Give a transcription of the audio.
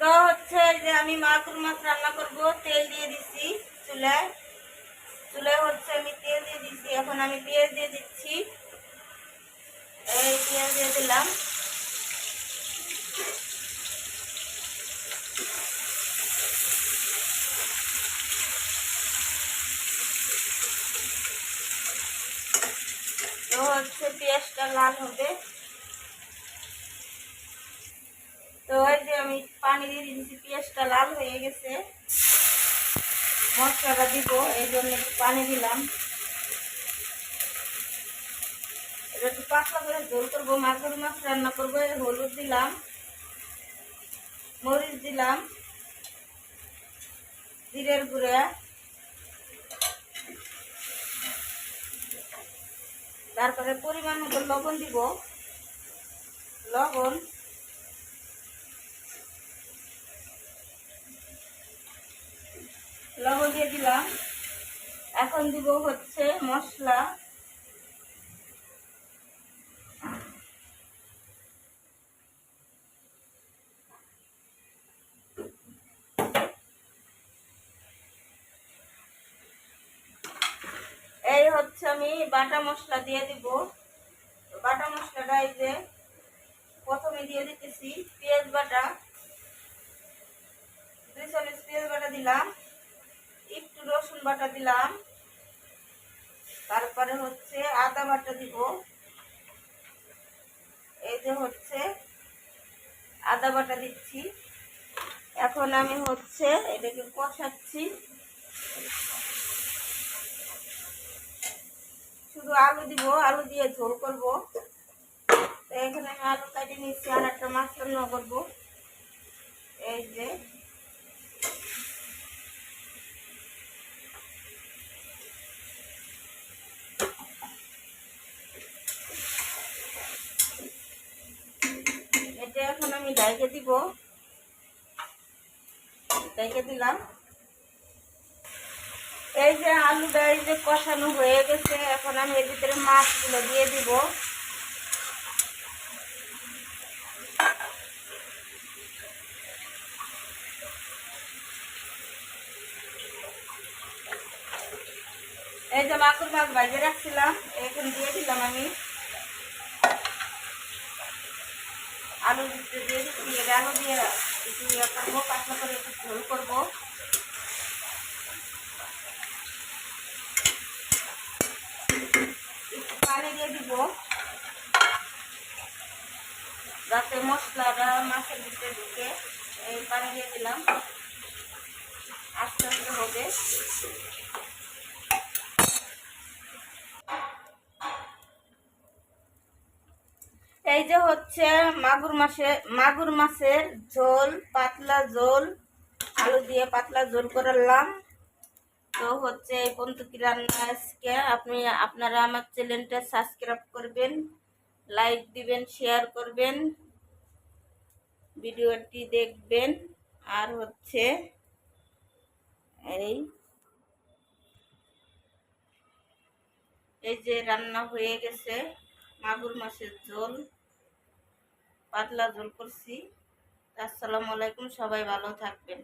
তো হচ্ছে যে আমি মাগুর মাছ রান্না করব, তেল দিয়ে দিচ্ছি চুলায়। চুলায় হচ্ছে আমি তেল দিয়ে দিচ্ছি। এখন আমি পেঁয়াজ দিয়ে দিচ্ছি। এই পেঁয়াজ দিয়ে দিলাম। তো হচ্ছে পেঁয়াজটা লাল হবে। তো এই যে আমি পানি দিয়ে দিচ্ছি, পেঁয়াজটা লাল হয়ে গেছে। মশলাটা দিব, এই জন্য একটু পানি দিলাম। এটা একটু পাতলা করে ঝোল করবো, মাগুর মাছ রান্না করবো। হলুদ দিলাম, মরিচ দিলাম, জিরের গুঁড়া, তারপরে পরিমাণ মতো লবণ দিব। লবণ, লবণ দিয়ে দিলাম। এখন দিব হচ্ছে মশলা। এই হচ্ছে আমি বাটা মশলা দিয়ে দিব। বাটা মশলাটা এই যে প্রথমে দিয়ে দিতেছি পেঁয়াজ বাটা, 2 চামচ পেঁয়াজ বাটা দিলাম, একটু রসুন বাটা দিলাম, তারপরে হচ্ছে আদা বাটা দিব। এই যে হচ্ছে আদা বাটা দিচ্ছি। এখন আমি হচ্ছে এটাকে কষাচ্ছি। শুধু আলু দিব, আলু দিয়ে ঝোল করব। তো এখানে আমি আলু কাটিয়ে নিচ্ছি, আর একটা মাছ রান্না করবো। এই যে এটা এখন আমি ঢাইকে দিব। ঢাইকে দিলাম। এই যে আলুটা এই যে কষানো হয়ে গেছে, এখন আমি এর ভিতরে মাছগুলো দিয়ে দিব। এই যে মাগুর মাছ ভাজে রাখছিলাম, এখন দিয়ে দিলাম আমি। আলু দিয়ে দিচ্ছি। এটা আলু দিয়ে একটু ইয়ে করবো, পাতলা করে একটু ঝোল করবো। একটু পানি দিয়ে দিব, যাতে মশলাটা মাছের ভিতরে ঢুকে। এই পানি দিয়ে দিলাম, আস্তে আস্তে হবে। এই যে হচ্ছে মাগুর মাছের ঝোল, পাতলা ঝোল, আলু দিয়ে পাতলা ঝোল করলাম। তো হচ্ছে এই পর্যন্ত কি রান্না আজকে। আপনারা আমার চ্যানেলটা সাবস্ক্রাইব করবেন, লাইক দিবেন, শেয়ার করবেন, ভিডিওটি দেখবেন। আর হচ্ছে এই এই যে রান্না হয়ে গেছে, মাগুর মাছের ঝোল, পাতলা ঝোল করছি। আসসালামু আলাইকুম, সবাই ভালো থাকবেন।